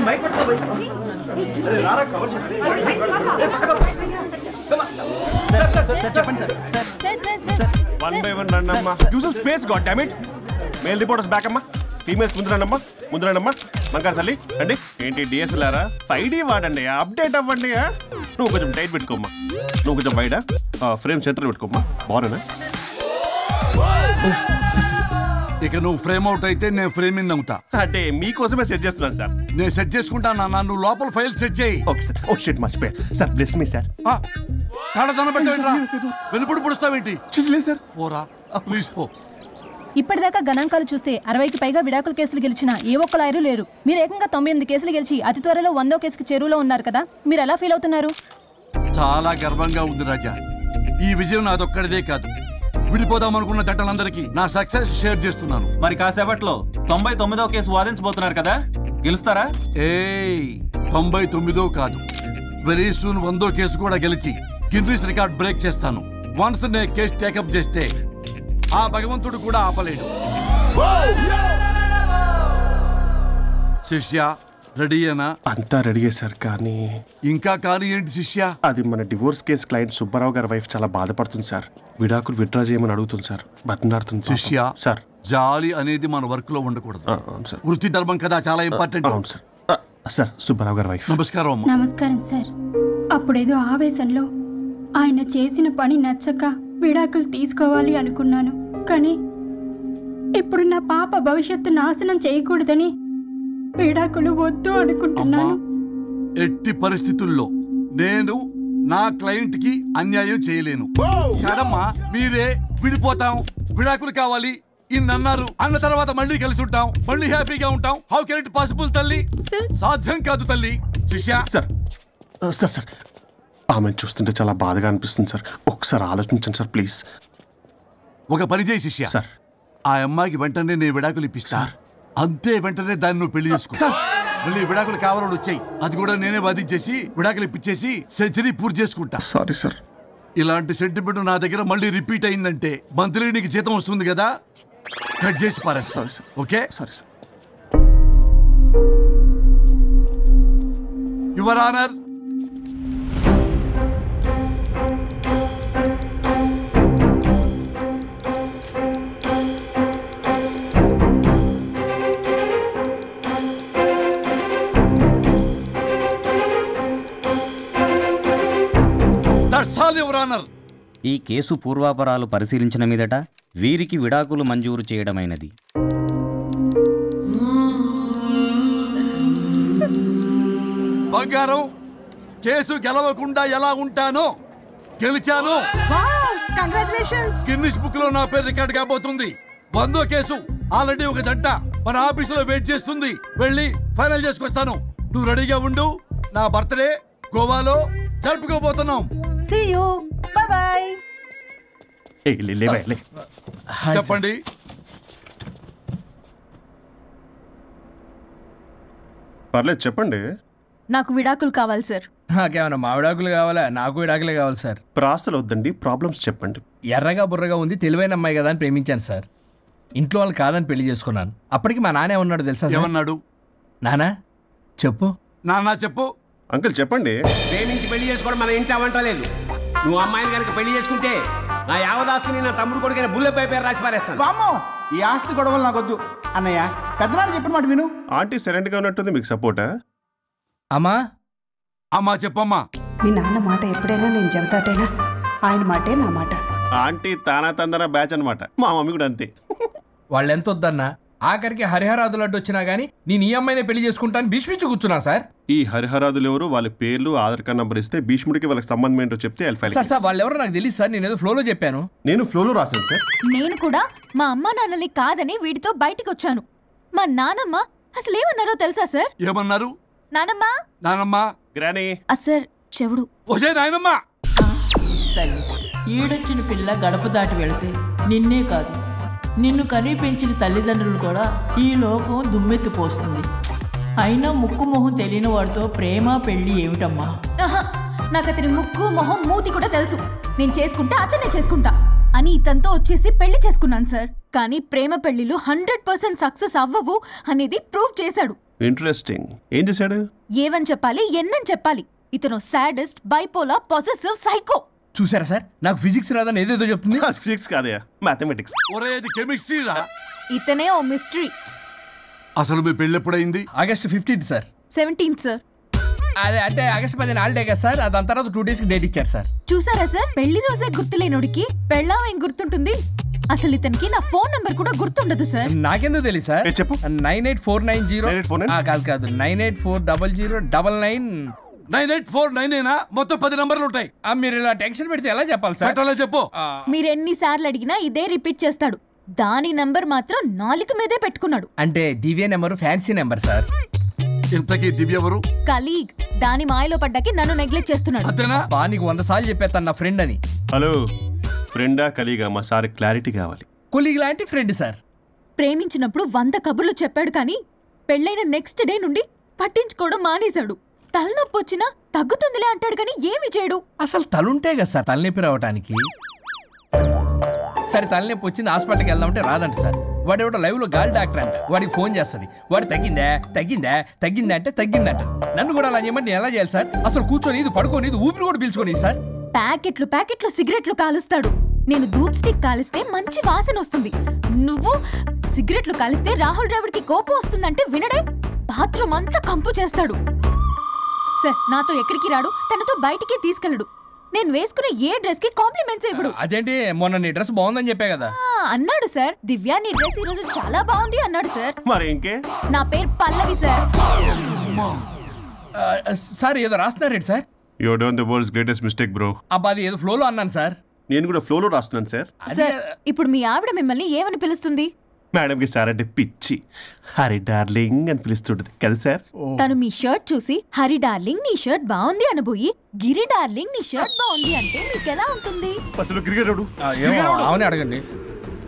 One by one run. Use some space, goddammit. Male reporters back, amma. Females munduranamma. Mankar salli. Andi. Enti DSLR 5D vaadandi. Update avvandi. Nuvu koncham tight pettukomma. Nuvu koncham wide frame center pettukomma. Bagunnana. ఇక నువ్వు frame out అయితే నేను frame in అవుతా. అంటే మీకోసమే set చేస్తున్నాను sir. నేను set చేసుకుంటాను. నువ్వు లోపల ఫైల్ సెట్ చేయి. Okay sir. ఓ షిట్ మర్చిపోయా సార్. Bless me sir. కాళ్ళ పెట్టేంట్రా వెనుపుడు పుడుస్తావేంటి? చూసలేదు సార్. పోరా ప్లీజ్ పో. ఇప్పటిదాకా గణాంకాలు చూస్తే 60కి పైగా విడాకుల కేసులు గెలిచిన ఏ ఒక్క లాయరు లేరు. మీరు ఏకంగా 98 కేసులు గెలిచి అతి త్వరలో 100వ కేసుకి చేరువలో ఉన్నారు కదా, మీరు ఎలా ఫీల్ అవుతున్నారు? చాలా గర్వంగా ఉంది రాజా. ఈ విజయం నాదొక్కడిదే కాదు, విడిపోదాం అనుకున్న జంటలందరికీ నా సక్సెస్ షేర్ చేస్తున్నాను. మరి కాసేపట్లో 99వ కేసు వాదించబోతున్నారు కదా, గెలుస్తారా? 99 కాదు, వెరీ సూన్ 100వ కేసు కూడా గెలిచి గిన్నిస్ రికార్డ్ బ్రేక్ చేస్తాను. వన్స్ నే కేసు టేకప్ చేస్తే ఆ భగవంతుడు కూడా ఆపలేడు. శిష్య రెడీయేనా? అంతా రెడీయే సార్. కానీ ఇంకా కానీ ఏంటి శిష్య? అది మన డివోర్స్ కేసు క్లయింట్ సుబ్బారావు గారి వైఫ్ చాలా బాధపడుతుంది సార్. విడాకులు విత్డ్రా చేయమని అడుగుతుంది సార్. బతినాడుతుంది శిష్య. సార్ జాలి అనేది మన వర్క్ లో ఉండకూడదు. వృత్తి ధర్మం కదా, చాలా ఇంపార్టెంట్. అవును సార్. సార్ సుబ్బారావు గారి వైఫ్. నమస్కారం. నమస్కారం సార్. అప్పుడేదో ఆవేశంలో ఆయన చేసిన పని నచ్చక విడాకులు తీసుకోవాలి అనుకున్నాను. కానీ ఇప్పుడు నా పాప భవిష్యత్తు నాశనం చేయకూడదని విడాకులు వద్దు అనుకుంటున్నాను. ఎట్టి పరిస్థితుల్లో నేను నా క్లయింట్ కి అన్యాయం చేయలేను కదమ్మా. మీరే విడిపోతాం, విడాకులు కావాలి ఇన్నన్నారు అన్న తర్వాత మళ్ళీ కలిసి ఉంటాం, మళ్ళీ హ్యాపీగా ఉంటాం. హౌ కెన్ ఇట్ పాసిబుల్ తల్లి? సాధ్యం కాదు తల్లి. శిష్య సార్ సార్ సార్ ఆమెను చూస్తుంటే చాలా బాధగా అనిపిస్తుంది సార్. ఒకసారి ఆలోచించండి సార్ ప్లీజ్. ఒక పని చేయి శిష్య. సార్ ఆ అమ్మాయికి వెంటనే నేను విడాకులు ఇప్పిస్తా. అంతే, వెంటనే దాన్ని నువ్వు పెళ్లి చేసుకో. మళ్ళీ విడాకులు కావాలని వచ్చాయి, అది కూడా నేనే వాదించేసి విడాకులు ఇప్పించేసి సెంచరీ పూర్తి చేసుకుంటా. Sorry sir. ఇలాంటి సెంటిమెంట్ నా దగ్గర మళ్ళీ రిపీట్ అయిందంటే మంత్లీ నీకు జీతం వస్తుంది కదా, కట్ చేసి పారేస్తా. Sorry sir. Okay sorry sir. Your honour, ఈ కేసు పూర్వాపరాలు పరిశీలించిన మీదట వీరికి విడాకులు మంజూరు చేయడమైనది. బంగారం, కేసు గెలవకుండా ఎలా ఉంటానో గెలిచాను. గిన్నిస్ బుక్ లో నా పేరు రికార్డ్ కాబోతుంది. 100వ కేసు ఆల్రెడీ ఒక జంట మన ఆఫీసులో వెయిట్ చేస్తుంది. వెళ్ళి ఫైనల్ చేసుకొస్తాను. నువ్వు రెడీగా ఉండు. నా బర్త్డే గోవాలో జరుపుకోబోతున్నాం. See you. Bye bye. చెప్పండి. పర్లేదు చెప్పండి. నాకు విడాకులు కావాలి సార్. నాకేమన్నా మా విడాకులు కావాలా? నాకు విడాకులే కావాలి సార్. ప్రాసలు వద్దండి, ప్రాబ్లమ్స్ చెప్పండి. ఎర్రగా బుర్రగా ఉంది, తెలివైన అమ్మాయి కదా అని ప్రేమించాను సార్. ఇంట్లో వాళ్ళు కాదని పెళ్లి చేసుకున్నాను. అప్పటికి మా నాన్న ఏమన్నాడు తెలుసా? ఏమన్నాడు? నానా చెప్పు. నాన్న చెప్పు. అంకుల్ చెప్పండి. ప్రేమించి పెళ్లి చేసుకోవడం మన ఇంటి అవంటలేదు. నువ్వు అమ్మాయిని కనుక పెళ్లి చేసుకుంటే నా యావదాస్తిని నా తమ్ముడు కొడుకైన బుల్లెపై పేరు రాసి పారేస్తాను. వామ్మో, ఈ ఆస్తి గొడవలు నాకొద్దు అన్నయ్య. పెద్దనాడు చెప్పిన మాట విను. ఆంటీ సైలెంట్ గా ఉన్నట్టుంది, మీకు సపోర్టా? అమ్మా అమ్మా చెప్పమ్మా. మీ నాన్న మాట ఎప్పుడైనా నేను చెబుతాటేనా? ఆయన మాటే నా మాట. ఆంటీ తానా తందన బ్యాచ్ అనమాట. మా మమ్మీ కూడా అంతే. వాళ్ళు ఎంత వద్దన్నా ఆఖరికి హరిహరాదులు అడ్డు వచ్చినా గానీ నేను ఈ అమ్మాయినే పెళ్లి చేసుకుంటాను భీష్మించి కూర్చున్నా సార్. ఈ హరిహరాదులు ఎవరు, వాళ్ళ పేర్లు ఆధార్ కార్డ్ నంబర్ ఇస్తే భీష్ముడికి వాళ్ళకి సంబంధం ఏంటో చెప్తే సార్ వాళ్ళు ఎవరో నాకు తెలియదు సార్. నేను ఏదో ఫ్లోలో చెప్పాను. నేను ఫ్లోలో రాశాను సార్. నేను కూడా మా అమ్మ నాన్నని కాదని వీడితో బయటకు వచ్చాను. మా నానమ్మ అసలు ఏమన్నారో తెలుసా సార్? ఏమన్నారు? నానమ్మ నానమ్మ గ్రానీ సార్ చెవుడు. ఓసే నాయనమ్మ. ఈడొచ్చిన పిల్ల గడప దాటి వెళితే నిన్నే కాదు నిన్ను కనీ పెంచిన తల్లిదండ్రులు కూడా ఈ లోకం దుమ్మెత్తిపోస్తుంది. అయినా ముక్కు మొహం తెలియని వాడితో ప్రేమ పెళ్లి ఏమిటమ్మా? నాకు అతని ముక్కు మొహం మూతి కూడా తెలుసు. నేను చేసుకుంటా, అతనే చేసుకుంటా అని ఇతనితో వచ్చేసి పెళ్లి చేసుకున్నాను సార్. కానీ ప్రేమ పెళ్లిలు 100% సక్సెస్ అవ్వవు అనేది ప్రూవ్ చేశాడు. ఇంట్రెస్టింగ్. ఏం చేశాడు? ఏవని చెప్పాలి, ఎన్నని చెప్పాలి? ఇతను సాడెస్ట్, బైపోలా, పొసెసివ్, సైకో. చూసారా సార్, నాకు ఫిజిక్స్ రాదని ఏదేదో చెప్తుంది. ఫిజిక్స్ కాదయా, మ్యాథమెటిక్స్. కెమిస్ట్రీ రా. ఇతనే ఓ మిస్టరీ. అసలు మీ పెళ్ళి ఎప్పుడైంది? August 15th sir. 17th sir. అదే అంటే ఆగస్ట్ 10 హాలిడే కదా సార్, దాని తర్వాత 2 days డేట్ ఇచ్చారు సార్. చూసారా సార్, పెళ్లి రోజే గుర్తులేనుడికి పెళ్ళాం ఏం గుర్తుంటుంది? అసలు ఇతనికి నా ఫోన్ నంబర్ కూడా గుర్తుండదు సార్. నాకెందుకు తెలియదు సార్? చెప్పు. 98490 కాదు 9840099. 98499 మొత్తం 10 నంబర్లు ఉంటాయి. మీరు ఇలా టెన్షన్ పెడితే ఎలా చెప్పాలి సార్? చెప్పు. మీరు ఎన్నిసార్లు అడిగినా ఇదే రిపీట్ చేస్తాడు. దాని నంబర్ మాత్రం 4 మీదే పెట్టుకున్నాడు. అంటే దివ్య నెంబర్ ఫ్యాన్సీ నెంబర్ సార్. ఇంతకీ దివ్య ఎవరు? కలీగ్. దాని మాయలో పడ్డాకి నన్ను నెగ్లెక్ట్ చేస్తున్నాడు. నీకు 100 సార్లు చెప్పేస్తాను నా ఫ్రెండ్ అని. హలో, ఫ్రెండా కలీగా? మా సార్ క్లారిటీ కావాలి. కొలీగ్ లాంటి ఫ్రెండ్ సార్. ప్రేమించినప్పుడు 100 కబుర్లు చెప్పాడు కానీ పెళ్ళైన నెక్స్ట్ డే నుండి పట్టించుకోవడం మానేశాడు. తలనొప్పి వచ్చినా తగ్గుతుందిలే అంటాడు కానీ ఏమి చేయడు. అసలు తలుంటే కదా సార్ తలనొప్పి రావటానికి. సరే తలనొప్పి వచ్చింది హాస్పిటల్కి వెళ్దామంటే రాదంట సార్. వాడు ఎవడో లైవ్ లో గాలి డాక్టర్ అంట, వాడికి ఫోన్ చేస్తుంది. వాడు తగ్గిందా అంటే తగ్గిందంట. నన్ను కూడా అలా చేయమంటే నేను ఎలా చేయాలి సార్? అసలు కూర్చొని ఇది పడుకోని ఇది ఊపిరి కూడా పీల్చుకొని సార్. ప్యాకెట్లు సిగరెట్లు కాలుస్తాడు. నేను ధూప్ స్టిక్ కాలిస్తే మంచి వాసన వస్తుంది. నువ్వు సిగరెట్లు కాలిస్తే రాహుల్ ద్రావిడ్కి కోపం వస్తుందంటే వినడే. బాత్రూమ్ అంతా కంపు చేస్తాడు. సార్, నాతో ఎక్కడికి రాడు, తనతో బయటికి తీసుకెళ్ళడు. నేను వేసుకునే ఏ డ్రెస్ కి కాంప్లిమెంట్స్ ఇవ్వడు. అదేంటి, మొన్న నీ డ్రెస్ బాగుందని చెప్పా కదా. అన్నాడు సార్. దివ్య నీ డ్రెస్ ఈ రోజు చాలా బాగుంది అన్నాడు సార్. మరి ఇంకే? నా పేరు పల్లవి సార్. సార్ ఏదో రాస్తున్నారేంటి sir? You done the world's greatest mistake bro. అబ్బా అది ఏదో ఫ్లోలో అన్నాను సార్. నేను కూడా ఫ్లోలో రాస్తున్నాను సార్. సార్, ఇప్పుడు మీ ఆవిడ మిమ్మల్ని ఏమని పిలుస్తుంది? మేడం కి సార్ అంటే పిచ్చి. హరి డార్లింగ్ అని పిలుస్తుంటది కదా సార్. తను మీ షర్ట్ చూసి హరి డార్లింగ్ నీ షర్ట్ బాగుంది అనబోయి గిరి డార్లింగ్ నీ షర్ట్ బాగుంది అంటే మీకు ఎలా ఉంటుంది? అవునే అడగండి.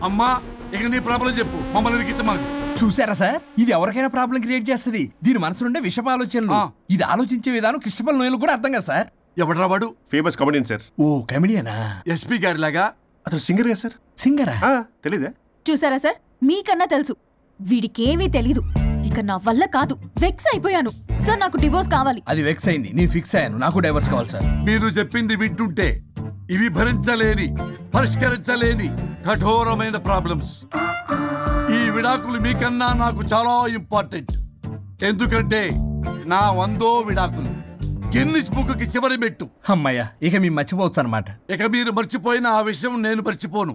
అమ్మా, ఇక నీ ప్రాబ్లం చెప్పు, మమ్మల్ని ఇరికించమని. చూసారా సార్, ఇది ఎవరికైనా ప్రాబ్లం క్రియేట్ చేస్తుంది. దీని మనసు నుండే విషప ఆలోచనలు. ఇది ఆలోచించే విధానం కృష్ణపల్ నోయలు కూడా అర్థం కదా సార్. ఎవడరా వాడు? Famous comedian sir. ఓ కమెడియనా? ఎస్పీ గారి లాగా. అతను సింగర్ గా సార్. సింగరా? తెలీదా? చూసారా సార్, మీకన్నా తెలుసు. వీడికేమీ తెలీదు. ఇక నా వల్ల కాదు, వెక్స్ అయిపోయాను సార్. నాకు డివోర్స్ కావాలి. అది వెక్స్ అయింది, నేను ఫిక్స్ అయ్యాను. నాకు డైవర్స్ కావాలి సార్. మీరు చెప్పింది వింటుంటే ఇవి భరించలేని, పరిష్కరించలేని కఠోరమైన ప్రాబ్లమ్స్. ఈ విడాకులు మీకన్నా నాకు చాలా ఇంపార్టెంట్. ఎందుకంటే నా 100వ విడాకులు గిన్నిస్ బుక్కి చివరి మెట్టు. అమ్మయ్య, ఇక మేము మర్చిపోవచ్చు అనమాట. ఇక మీరు మర్చిపోయిన ఆ విషయం నేను మర్చిపోను.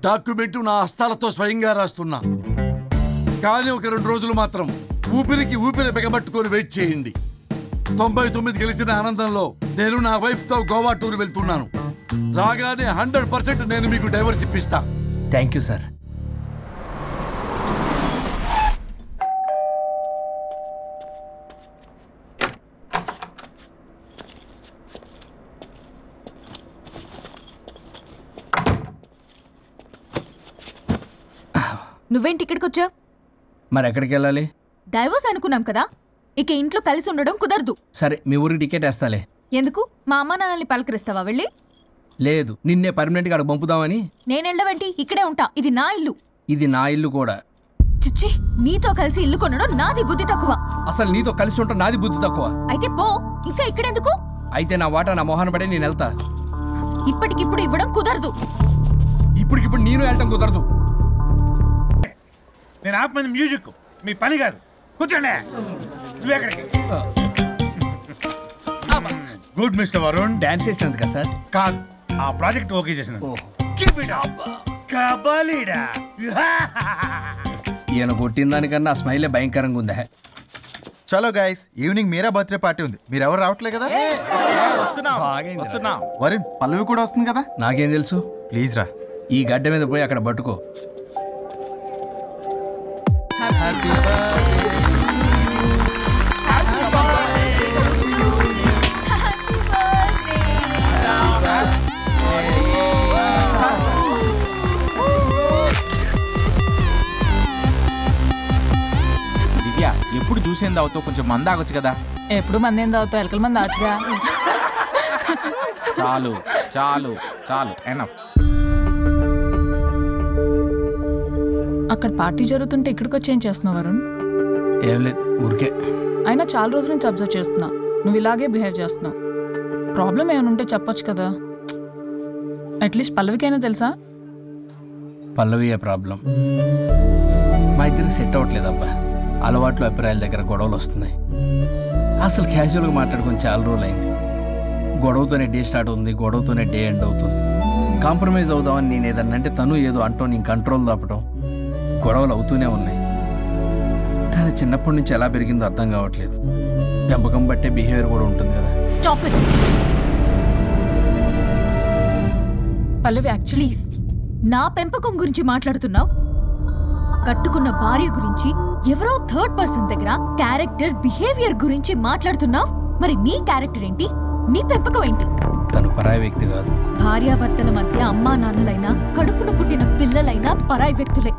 డాక్యుమెంటు నా హస్తాలతో స్వయంగా రాస్తున్నా. కానీ ఒక 2 రోజులు మాత్రం ఊపిరికి ఊపిరి బిగబట్టుకొని వెయిట్ చేయండి. 99 గెలిచిన ఆనందంలో నేను నా వైఫ్తో గోవా టూర్ వెళ్తున్నాను. రాగానే 100% నేను మీకు డైవర్స్ ఇప్పిస్తా. Thank you sir. నువ్వేంటి ఇక్కడికి వచ్చావు? మరి ఎక్కడికి వెళ్ళాలి? డైవోర్స్ అనుకున్నాం కదా, ఇక ఇంట్లో కలిసి ఉండడం కుదరదు. సరే, మీ ఊరికి టికెట్ వేస్తాలే. ఎందుకు? మా అమ్మ నాన్నల్ని పలకరిస్తావా వెళ్ళి? లేదు, నిన్నే పర్మనెంట్ గా అక్కడ పంపుదామని. నేను వెళ్ళవేంటి, ఇక్కడే ఉంటా. ఇది నా ఇల్లు. ఇది నా ఇల్లు కూడా. చిచ్చి, నీతో కలిసి ఇల్లు కొనడం నాది బుద్ధి తక్కువ. అసలు నీతో కలిసి ఉంటా నాది బుద్ధి తక్కువ. అయితే పో, ఇంకా ఇక్కడెందుకు? అయితే నా వాటా నా మొహాన పడే నేను వెళ్తా. ఇప్పటికిప్పుడు ఇవ్వడం కుదరదు. ఇప్పటికిప్పుడు నేను వెళ్ళటం కుదరదు. నేను ఆపమంది మ్యూజిక్, మీ పని కాదు. కూర్చోండి. Good mister Varun. డాన్స్ చేసినందుక సార్? కాదు, ఆ ప్రాజెక్ట్ ఓకే చేసినందుకు. ఈయన కొట్టిన దానికన్నా ఆ స్మైలే భయంకరంగా ఉందా? చలో గైస్, ఈవినింగ్ మీరా బర్త్డే పార్టీ ఉంది. మీరు ఎవరు రావట్లే కదా? వరుణ్, పల్లవి కూడా వస్తుంది కదా? నాకేం తెలుసు? ప్లీజ్ రా. ఈ గడ్డ మీద పోయి అక్కడ పట్టుకో. దివ్య, ఎప్పుడు చూసేం తాగుతావు? కొంచెం మంది ఆగొచ్చు కదా. ఎప్పుడు మంది ఏం తాగుతావు? ఎలకల మంది ఆచుగా. చాలు చాలు చాలు, ఎనఫ్. అక్కడ పార్టీ జరుగుతుంటే ఇక్కడికి వచ్చి ఏం చేస్తున్నావు వరుణ్? ఏం లేదు ఊరికే. అయినా చాలా రోజుల నుంచి అబ్జర్వ్ చేస్తున్నా, నువ్వు ఇలాగే బిహేవ్ చేస్తున్నావు. ప్రాబ్లం ఏమైనా ఉంటే చెప్పొచ్చు కదా. అట్లీస్ట్ పల్లవికైనా తెలుసా? పల్లవి ప్రాబ్లం మా ఇద్దరికి సెట్ అవ్వట్లేదు అబ్బా. అలవాట్లు అభిప్రాయాల దగ్గర గొడవలు వస్తున్నాయి. అసలు క్యాజువల్గా మాట్లాడుకొని చాలా రోజులు అయింది. గొడవతోనే డే స్టార్ట్ అవుతుంది, గొడవతోనే డే ఎండ్ అవుతుంది. కాంప్రమైజ్ అవుదామని నేను ఏదన్నా అంటే తను ఏదో అంటూ నేను కంట్రోల్ తప్పడం, గొడవలు అవుతూనే ఉన్నాయి. తను చిన్నప్పటి నుంచి ఎలా పెరిగిందో అర్థం కావట్లేదు. పెంపకం బట్టే బిహేవియర్ కూడా ఉంటుంది కదా. Stop it Pallavi. యాక్చువల్లీ నా పెంపకం గురించి మాట్లాడుతున్నావు. కట్టుకున్న భార్య గురించి ఎవరో థర్డ్ పర్సన్ దగ్గర క్యారెక్టర్ బిహేవియర్ గురించి మాట్లాడుతున్నావు. మరి నీ క్యారెక్టర్ ఏంటి? నీ పెంపకం ఏంటి? తను పరాయి వ్యక్తి కాదు. భార్యాభర్తల మధ్య అమ్మా నాన్నలైనా కడుపున పుట్టిన పిల్లలైనా పరాయి వ్యక్తులే.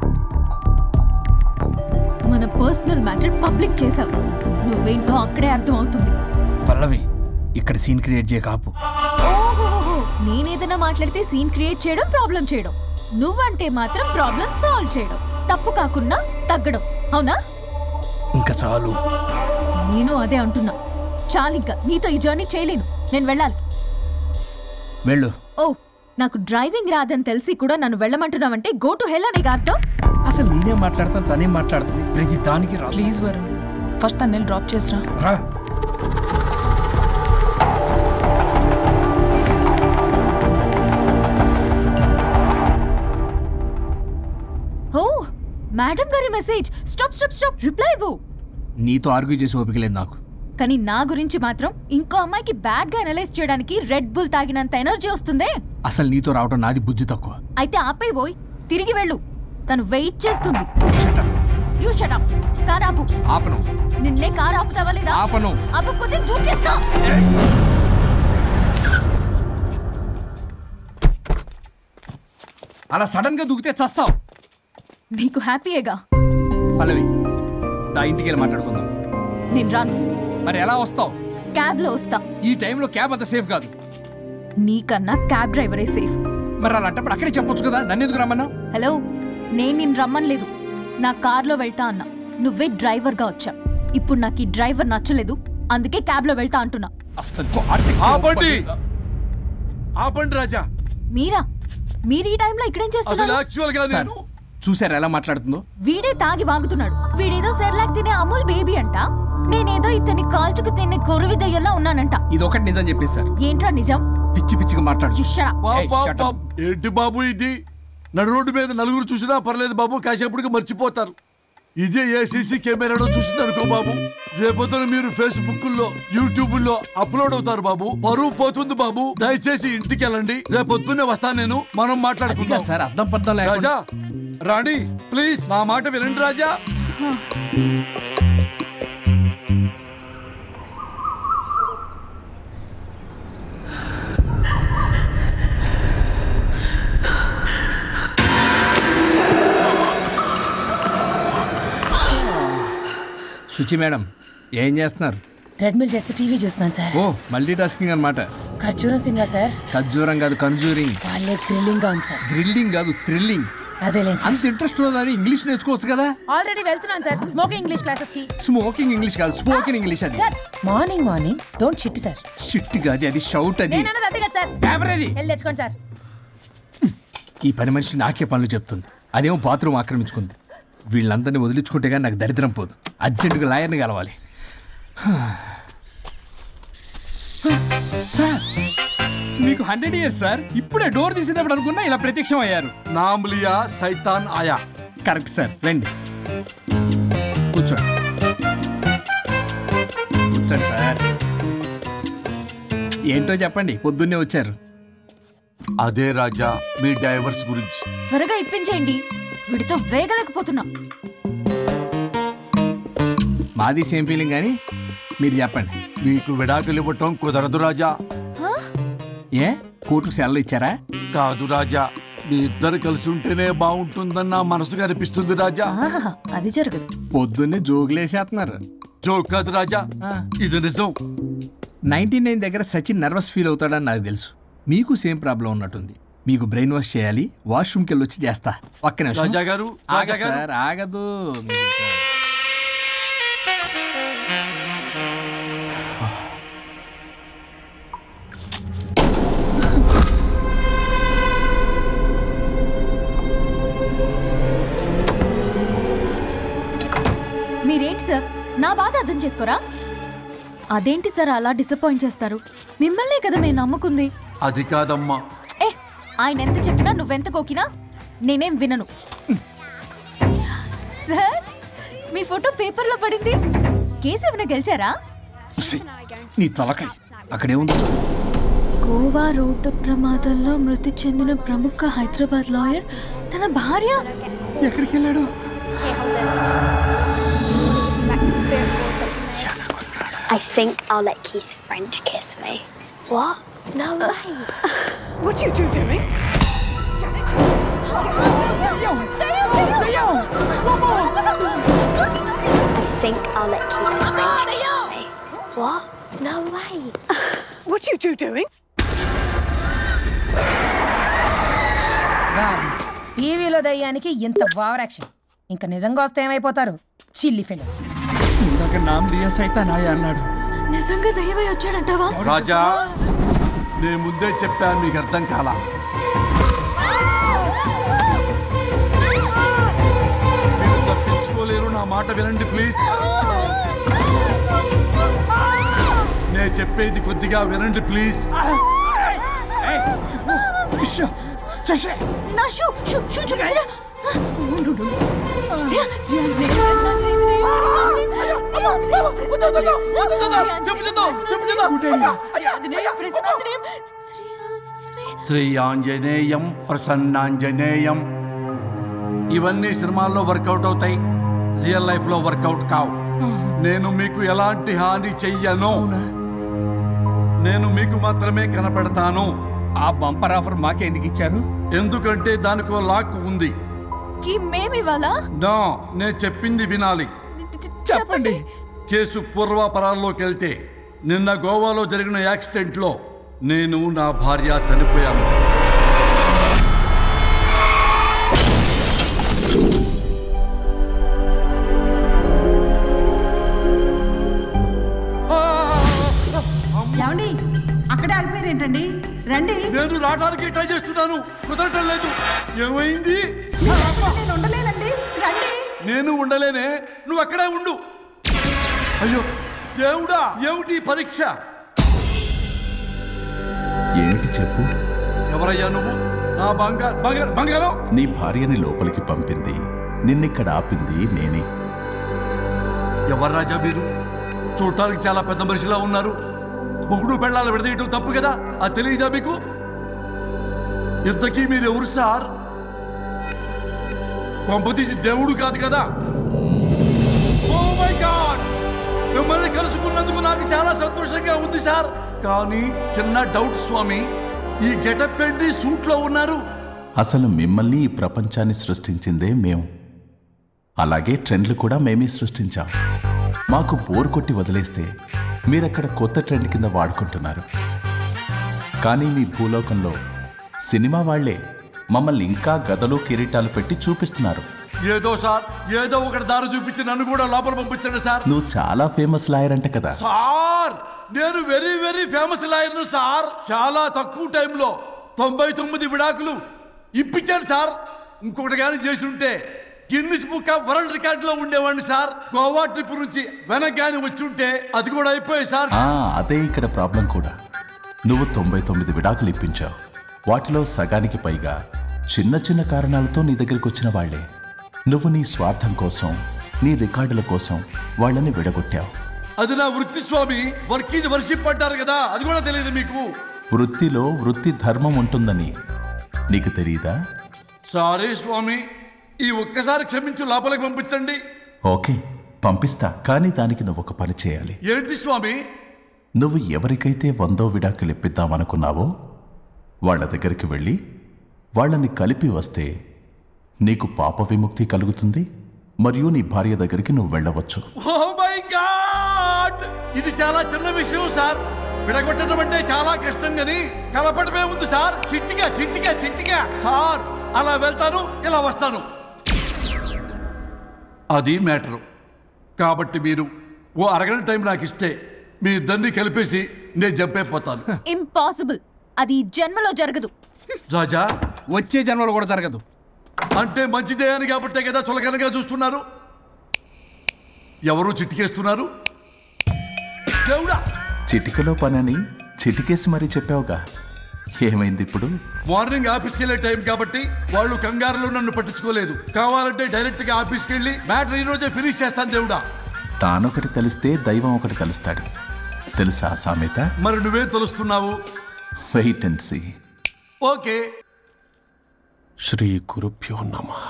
మన పర్సనల్ మ్యాటర్ పబ్లిక్ చేసావు. నువ్వేంటో అక్కడే అర్థం అవుతుంది. పల్లవి ఇక్కడ సీన్ క్రియేట్ చేయ కాపు. నేనేదైనా మాట్లాడితే సీన్ క్రియేట్ చేయడం, ప్రాబ్లం చేయడం. నువ్వంటే మాత్రం ప్రాబ్లం సాల్వ్ చేయడం, తప్పు కాకుండా తగ్గడం. అవునా? ఇంకా చాలు. నేను అదే అంటున్నా. చాలింకా నీతో ఈ జర్నీ చేయలేను. నేను వెళ్ళాలి. వెళ్ళు. ఓ, నాకు డ్రైవింగ్ రాదని తెలిసి కూడా నన్ను వెళ్ళమంటున్నావంటే గో టు హెల్ అనే అర్థం. అసలు నేనేం మాట్లాడతాను, తనేం మాట్లాడుతుంది. ప్రతి దానికి రా. ప్లీజ్ వరుణ్, ఫస్ట్ తను డ్రాప్ చేసిరా. ఓ, మేడం గారి message. Stop stop stop, reply ఇవ్వు. నీతో ఆర్గ్యూ చేసి ఓపిక లేదు నాకు. కానీ నా గురించి మాత్రం ఇంకో అమ్మాయికి బ్యాడ్ గా అనలైజ్ చేయడానికి రెడ్ బుల్ తాగినంత ఎనర్జీ వస్తుందే. అసలు నీతో రావడం నాది బుద్ధి తక్కువ. అయితే ఆపై పోయి తిరిగి వెళ్ళు. తను వెయిట్ చేస్తుంది. You shut up. కార్ ఆపు. ఆపను. నిన్నే కార్ ఆపుతావా లేదా? ఆపను. ఆపకపోతే దూకేస్తా. అలా సడన్ గా దూకితే చస్తావు. నీకు హ్యాపీయేగా? పల్లవి, దా ఇంటికి వెళ్ళి మాట్లాడుకుందాం. నేను రాను. మరి ఎలా వస్తావు? క్యాబ్ లో వస్తా. ఈ టైంలో క్యాబ్ అంత సేఫ్ కాదు. నీకన్నా క్యాబ్ డ్రైవరే సేఫ్. మరి అలాంటప్పుడు అక్కడే చెప్పొచ్చు కదా, నన్ను ఎందుకు రమ్మన్నా? హలో, నేను నిన్ను రమ్మనలేదు. నా కార్లో వెళ్తా అన్నా. నువ్వే డ్రైవర్గా వచ్చా. ఇప్పుడు నాకు ఈ డ్రైవర్ నచ్చలేదు, అందుకే క్యాబ్ లో వెళ్తా అంటున్నా. ఆపండి, ఆపండి రాజా. మీరా? మీరు ఈ టైంలో ఇక్కడేం చేస్తున్నారు? చూసారా ఎలా మాట్లాడుతుందో? వీడే తాగి వాగుతున్నాడు. వీడేదో సెర్లాక్ తినే అమూల్ బేబీ అంట. నేనేదో ఇతని కాల్చుకు తినే కొరువి దయ్యంలా ఉన్నానంట. ఇది ఒకటి నిజం చెప్పేశారు. ఏంట్రా నిజం? పిచ్చి పిచ్చిగా మాట్లాడు. ఏంటి బాబు ఇది? నడు రోడ్డు మీద నలుగురు చూసినా పర్లేదు బాబు, కాసేపటికి మర్చిపోతారు. ఇదే ఏ సీసీ కెమెరాలో చూసింది అనుకో బాబు, రేపొద్దున మీరు ఫేస్బుక్ లో, యూట్యూబ్ లో అప్లోడ్ అవుతారు బాబు. పరువు పోతుంది బాబు. దయచేసి ఇంటికి వెళ్ళండి, రేపొద్దునే వస్తాను నేను, మనం మాట్లాడుకుందాం. సార్ అర్థం పర్థం రాజా, రాణి ప్లీజ్ నా మాట వినండి రాజా. శుచి మేడం, ఏం చేస్తున్నారు? ట్రెడ్మిల్ చేస్తూ టీవీ చూస్తున్నాను సార్. ఓ, మల్టీ టాస్కింగ్ అన్నమాట. ఖర్జూరం సినిమా సార్. ఖర్జూరం కాదు, కన్జూరింగ్. వాళ్ళే గ్రిల్లింగ్ గా ఉంది సార్. గ్రిల్లింగ్ కాదు, థ్రిల్లింగ్. అదేలేండి. అంత ఇంట్రెస్ట్ ఉందని ఇంగ్లీష్ నేర్చుకోవచ్చు కదా. ఆల్రెడీ వెళ్తున్నాను సార్ స్మోకింగ్ ఇంగ్లీష్ క్లాసెస్ కి. స్మోకింగ్ ఇంగ్లీష్ కాదు, స్పోకెన్ ఇంగ్లీష్. అది sir morning morning don't shit sir. Shit కాదు, అది షౌట్. అది నేను అన్నది అంతే కదా సార్. పేపర్ అది వెళ్ళి తెచ్చుకోండి సార్. ఈ పని మనిషి నాకే పనులు చెప్తుంది, అదేమో బాత్రూమ్ ఆక్రమించుకుంది. వీళ్ళందరినీ వదిలించుకుంటే కానీ నాకు దరిద్రం పోదు. అర్జెంటుగా లాయర్ని కలవాలి. సార్ మీకు 100 years సార్. ఇప్పుడే డోర్ తీసేటప్పుడు అనుకున్నా ఇలా ప్రత్యక్షం అయ్యారు. నామ్లియా సైతాన్ ఆయా. కరెక్ట్ సార్, రండి కూర్చోండి. కూర్చోండి సార్. ఏంటో చెప్పండి, పొద్దున్నే వచ్చారు. అదే రాజా మీ డైవర్స్ గురించి. త్వరగా ఇప్పించేయండి, వీడితో వేగలేకపోతున్నా. మాది సేమ్ ఫీలింగ్, కానీ మీరు చెప్పండి. మీకు విడాకులు ఇవ్వటం కుదరదు రాజా. ఏ కోర్టుకు సెలవు ఇచ్చారా? కాదు రాజా, మీ ఇద్దరు కలిసి ఉంటేనే బాగుంటుందన్న మనసుకు అనిపిస్తుంది రాజా. అది జరగదు. పొద్దున్నే జోగులేసేస్తున్నారు. జోక్ కాదు రాజా, ఇది నిజం. 99 దగ్గర సచిన్ నర్వస్ ఫీల్ అవుతాడని నాకు తెలుసు. మీకు సేమ్ ప్రాబ్లం ఉన్నట్టుంది. మీకు బ్రెయిన్ వాష్ చేయాలి, వాష్రూమ్కి వెళ్ళి వచ్చి చేస్తా. ఒక్క నిమిషం రాజా గారు. రాజా గారు సార్ ఆగదు. అర్థం చేసుకోరా? అదేంటి సార్ అలా డిసప్పాయింట్ చేస్తారు? మిమ్మల్నే కదా మేము నమ్ముకుంది. అది కాదమ్మా. ఆయన ఎంత చెప్పినా నువ్వెంత కోకినా నేనేం వినను. సార్ మీ ఫోటో పేపర్లో పడింది. కేసు ఏమైనా గెలిచారా? నీ తలకాయ అక్కడే ఉంది. గోవా రోడ్డు ప్రమాదంలో మృతి చెందిన ప్రముఖ హైదరాబాద్ లాయర్ తన భార్య ఎక్కడికి వెళ్ళాడు? I think I'll let Keith French kiss me. What? No way. What are you two doing? I think I'll let Keith French kiss me. What? No way. What are you two doing? టీవీలో దయ్యానికి ఇంత over action. ఇంకా నిజంగా వస్తే ఏమైపోతారు? చిల్లి fellows. ఇందాక నామ్ లియా సైతానాయ అన్నాడు. నిజంగా దయ్యమై వచ్చాడంటావా? రాజా నేను ముందే చెప్పాను, మీకు అర్థం కాలా. మీరు తప్పించుకోలేరు, నా మాట వినండి ప్లీజ్. నేను చెప్పేది కొద్దిగా వినండి ప్లీజ్. నా షూ చూపించరా? శ్రీ ఆంజనేయం ప్రసన్నాంజనేయం. ఇవన్నీ సినిమాల్లో వర్కౌట్ అవుతాయి, రియల్ లైఫ్ లో వర్కౌట్ కావు. నేను మీకు ఎలాంటి హాని చెయ్యను. నేను మీకు మాత్రమే కనపడతాను. ఆ బంపర్ ఆఫర్ మాకే ఎందుకు ఇచ్చారు? ఎందుకంటే దానికో లాక్ ఉంది. మేమివాలా? నో, నేను చెప్పింది వినాలి. చెప్పండి. కేసు పూర్వాపరాల్లోకి వెళ్తే నిన్న గోవాలో జరిగిన యాక్సిడెంట్ లో నేను నా భార్య చనిపోయాను. ఏమండి అక్కడే ఆగిపోయారు ఏంటండి? రండి. నేను రావడానికి ట్రై చేస్తున్నాను, కుదరటం లేదు. ఏమైంది? నేను ఉండలేనండి, రండి. నేను ఉండలేనే, నువ్వు అక్కడే ఉండు. అయ్యో దేవుడా, ఏమిటి పరీక్ష? ఏమిటి చెప్పు. ఎవరయ్యా నువ్వు? నా బంగారం. నీ భార్యని లోపలికి పంపింది, నిన్నిక్కడ ఆపింది నేనే. ఎవరు రాజా మీరు? చూడటానికి చాలా పెద్ద మనిషిలా ఉన్నారు. మొగుడు పెళ్ళాలు విడదీయటం తప్పు కదా, అది తెలియదా మీకు? ఇంతకీ మీరు ఎవరు సార్? పంపతీసి దేవుడు కాదు కదా? ఓ మై గాడ్, మిమ్మల్ని కలుసుకున్నందుకు నాకు చాలా సంతోషంగా ఉంది సార్. కానీ చిన్న డౌట్ స్వామి, ఈ గెటప్ ఏంటి సూట్ లో ఉన్నారు? అసలు మిమ్మల్ని ఈ ప్రపంచాన్ని సృష్టించిందే మేము, అలాగే ట్రెండ్లు కూడా మేమే సృష్టించాం. మాకు బోర్ కొట్టి వదిలేస్తే మీరక్కడ కొత్త ట్రెండ్ కింద వాడుకుంటున్నారు. కానీ మీ భూలోకంలో సినిమా వాళ్లే మమ్మల్ని ఇంకా గదలు కిరీటాలు పెట్టి చూపిస్తున్నారు. ఏదో సార్, ఏదో ఒకటి దారి చూపించి నన్ను కూడా లోపల పంపించండి సార్. నువ్వు చాలా ఫేమస్ లాయర్ అంట కదా సార్? నేను వెరీ వెరీ ఫేమస్ లాయర్ను సార్. చాలా తక్కువ టైంలో 99 విడాకులు ఇప్పించాను సార్. ఇంకొకటి కానీ చేసి ఉంటే Guinness book of world record లో ఉండేవాడిని సార్. గోవా ట్రిప్ నుంచి వెనక్ గాని వచ్చి ఉంటే అది కూడా అయిపోయాయి సార్. అదే ఇక్కడ ప్రాబ్లం కూడా. నువ్వు 99 విడాకులు ఇప్పించావు. వాటిలో సగానికి పైగా చిన్న చిన్న కారణాలతో నీ దగ్గరికి వచ్చిన వాళ్లే. నువ్వు నీ స్వార్థం కోసం, నీ రికార్డుల కోసం వాళ్ళని విడగొట్టావు. అది నా వృత్తి స్వామి. వర్క్ ఈజ్ వర్షిప్ అంటారు కదా, అది కూడా తెలియదు మీకు? వృత్తిలో వృత్తి ధర్మం ఉంటుందని నీకు తెలియదా? సారీ స్వామి, ఈ ఒక్కసారి క్షమించు, లోపలికి పంపించండి. ఓకే, పంపిస్తా. కానీ దానికి నువ్వు ఒక పని చేయాలి. ఏంటి స్వామి? నువ్వు ఎవరికైతే 100వ విడాకులు ఇప్పిద్దామనుకున్నావో వాళ్ళ దగ్గరికి వెళ్ళి వాళ్ళని కలిపి వస్తే నీకు పాప విముక్తి కలుగుతుంది, మరియు నీ భార్య దగ్గరికి నువ్వు వెళ్ళవచ్చు. ఓ మై గాడ్, ఇది చాలా చిన్న విషయం సార్. విడగొట్టడం అంటే చాలా కష్టం గని కలపడమే ఉంది సార్. చిట్టిగా చిట్టిగా చిట్టిగా సార్. అలా వెళ్తాను, ఇలా వస్తాను, అది మ్యాటరు. కాబట్టి మీరు ఓ అరగంట టైం నాకు ఇస్తే మీ ఇద్దరిని కలిపేసి నేను జంపైపోతాను. ఇంపాసిబుల్, అది జన్మలో జరగదు. రాజా, వచ్చే జన్మలో కూడా జరగదు. అంటే మంచిదే అని కాబట్టే కదా చులకనగా చూస్తున్నారు. ఎవరు చిట్టికేస్తున్నారు? దేవుడా చిటికలో పనని చిటికేసి మరీ చెప్పావుగా, ఏమైంది ఇప్పుడు? మార్నింగ్ ఆఫీస్కి వెళ్ళే టైం కాబట్టి వాళ్ళు కంగారులో నన్ను పట్టించుకోలేదు. కావాలంటే డైరెక్ట్ గా ఆఫీస్కి వెళ్ళి మ్యాటర్ ఈ రోజే ఫినిష్ చేస్తాను దేవుడా. తానొకటి తెలిస్తే దైవం ఒకటి కలుస్తాడు, తెలుసా సామెత? మరి నువ్వే తెలుస్తున్నావు. Wait and see. ఓకే. శ్రీ గురుభ్యో నమః.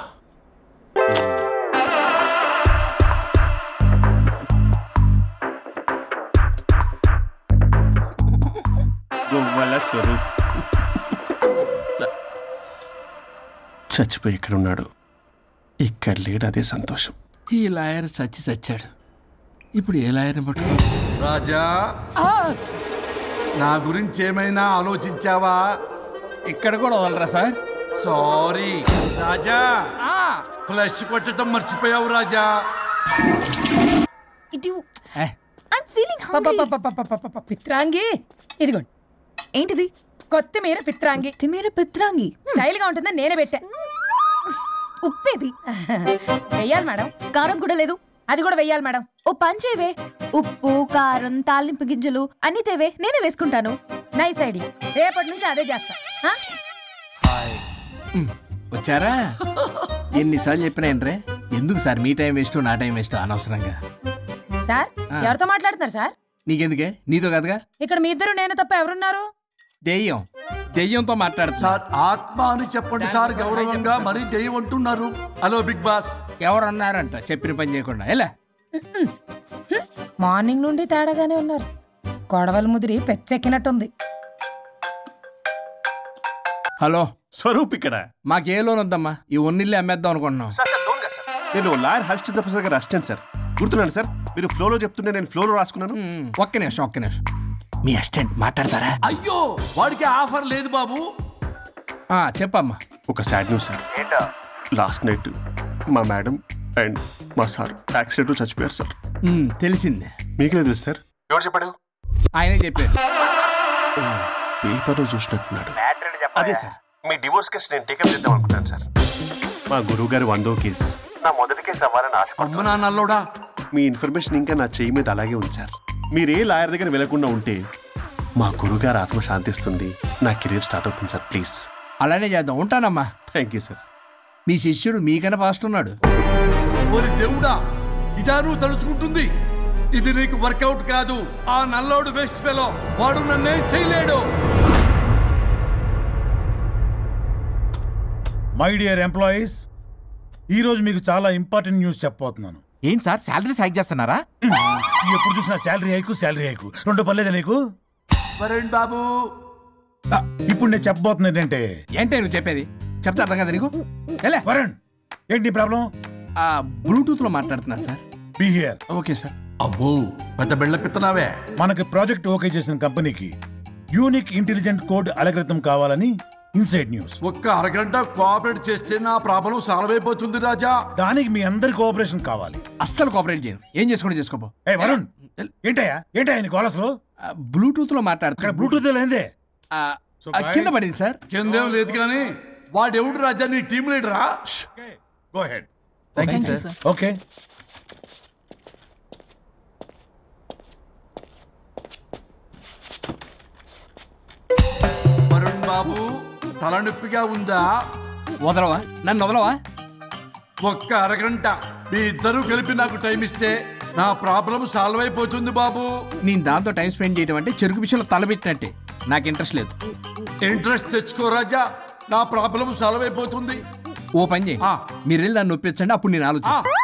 గొవ్వల స్వరూప్ చచ్చిపోయి ఇక్కడ ఉన్నాడు, ఇక్కడ లేడు, అదే సంతోషం. ఈ లాయర్ చచ్చాడు. ఇప్పుడు ఏ లాయర్ని పట్టుకో? రాజా, నా గురించి ఏమైనా ఆలోచించావా? ఇక్కడ కూడా వదలరా సార్? సారీ రాజా, ఫ్లష్ కొట్టడం మర్చిపోయావు రాజా. పిత్రాంగి ఇదిగోండి. ఏంటిది? కొత్తిమీర పిత్రాంగి. పిత్రాంగి స్టైల్ గా ఉంటుందని నేనే పెట్టా. ఉప్పేది వెయ్యాలి మేడం. కారం కూడా లేదు. అది కూడా వెయ్యాలి మేడం. ఓ పంచేవే, ఉప్పు కారం తాలింపు గింజలు అన్ని తేవే, నేనే వేసుకుంటాను. Nice idea. రేపటి నుంచి అదే చేస్తా. వచ్చారా? ఎన్నిసార్లు చెప్పినా ఏంట్రే, ఎందుకు సార్ మీ టైం వేస్ట్ నా టైం వేస్ట్ అనవసరంగా? సార్ ఎవరితో మాట్లాడుతున్నారు సార్? నీకెందుకే, నీతో కదగా. ఇక్కడ మీ ఇద్దరు నేను తప్ప ఎవరున్నారు? దెయ్యంతో మాట్లాడుతున్నా. సార్ ఆత్మ అని చెప్పండి సార్, గౌరవంగా. మరీ దెయ్యం అంటున్నారు. Hello big boss. ఎవరు అన్నారంట చెప్పిన పని చేయకుండా? ఎలా మార్నింగ్ నుండి తేడాగానే ఉన్నారు. కొడవల ముదిరి పెచ్చెక్కినట్టుంది. హలో స్వరూప్ ఇక్కడ. మాకే లోన్ వద్దమ్మా, ఈ ఒన్నిల్లే అమ్మేద్దాం అనుకుంటున్నాం. నేను లాయర్ హరిశ్చంద్ర ప్రసాద్ గారు అసిస్టెంట్ సార్. గుర్తున్నాను సార్, మీరు ఫ్లోలో చెప్తుంటే నేను ఫ్లోలో రాసుకున్నాను. ఒక్క నిమిషం. మీ అసిస్టెంట్ మాట్లాడతారా? అయ్యో, వాడికి ఆఫర్ లేదు బాబు. చెప్పమ్మా. ఒక sad news sir. Last night మా మేడం అండ్ మా సార్ యాక్సిడెంట్ చచ్చిపోయారు సార్. తెలిసిందే. మీకే తెలుసు సార్? ఎవరు చెప్పాడు? ఆయనే చెప్పారు. పేపర్లో చూసినట్టున్నాడు. అదే సార్, మీ డివోర్స్ కేసు నేను టేకప్ చేద్దాం అనుకుంటాను సార్. మా గురువు గారు 100వ కేసు నా మొదటి కేసు అవ్వాలని ఆశ. మీ ఇన్ఫర్మేషన్ ఇంకా నా చెయ్యి మీద అలాగే ఉంది సార్. మీరే లాయర్ దగ్గర వెళ్లకుండా ఉంటే మా గురుగారు ఆత్మ శాంతిస్తుంది, నా కెరీర్ స్టార్ట్ అవుతుంది సార్. ప్లీజ్ అలానే చేద్దాం. ఉంటానమ్మా. Thank you sir. మీ శిష్యుడు మీకన్నా ఫాస్ట్ ఉన్నాడు. ఓరి దేవుడా, ఇదా నువ్వు తలుచుకుంటుంది? ఇది నీకు వర్కౌట్ కాదు. ఆ నల్లోడు వేస్ట్ ఫెలో, వాడు నన్నేం చేయలేడు. మై డియర్ ఎంప్లాయీస్, ఈ రోజు మీకు చాలా ఇంపార్టెంట్ న్యూస్ చెప్పబోతున్నాను. ఏంటి సార్, శాలరీస్ హైక్ చేస్తున్నారా? ఎప్పుడు చూసినా శాలరీ హైకు రెండు పర్లేదా నీకు? వరుణ్ బాబు, ఇప్పుడు నేను చెప్పబోతున్నా ఏంటంటే. ఏంటే నువ్వు చెప్పేది? చెప్తా అర్థం కదా నీకు? వరుణ్, ఏంటి ప్రాబ్లం? బ్లూటూత్ లో మాట్లాడుతున్నా sir. Be here. Okay sir. అబ్బో, పెద్ద బిళ్ళ పిత్తనావే. మనకి ప్రాజెక్ట్ ఓకే చేసిన కంపెనీకి యూనిక్ ఇంటెలిజెంట్ కోడ్ అలకృతం కావాలని ఇన్సైడ్ న్యూస్. ఒక్క అరగంట కోఆపరేట్ చేస్తే నా ప్రాబ్లం సాల్వ్ అయిపోతుంది రాజా. దానికి మీ అందరి కోఆపరేషన్ కావాలి. అస్సలు కోఆపరేట్ చేయను. ఏం చేసుకోండి చేసుకోపో. వరుణ్, ఏంటయ్యా నీ కాలస్ లో బ్లూటూత్ లో మాట్లాడుతున్నా. బ్లూటూత్ లేదే కింద పడింది సార్. కిందేం లేదు కానీ వాడెవడు రాజా, నీ టీం లీడరా? Go ahead. Thank you sir. Okay. Varun బాబు, తలనొప్పిగా ఉందా? వదలవా, నన్ను వదలవా? ఒక్క అరగంట మీ ఇద్దరు కలిపి నాకు టైం ఇస్తే నా ప్రాబ్లం సాల్వ్ అయిపోతుంది బాబు. నేను దాంతో టైం స్పెండ్ చేయడం అంటే చెరుకు విషయంలో తలబెట్టినట్టే. నాకు ఇంట్రెస్ట్ లేదు. ఇంట్రెస్ట్ తెచ్చుకో రాజా, నా ప్రాబ్లం సాల్వ్ అయిపోతుంది. ఓ పని చేయండి, మీరు వెళ్ళి నన్ను ఒప్పించండి, అప్పుడు నేను ఆలోచిస్తాను.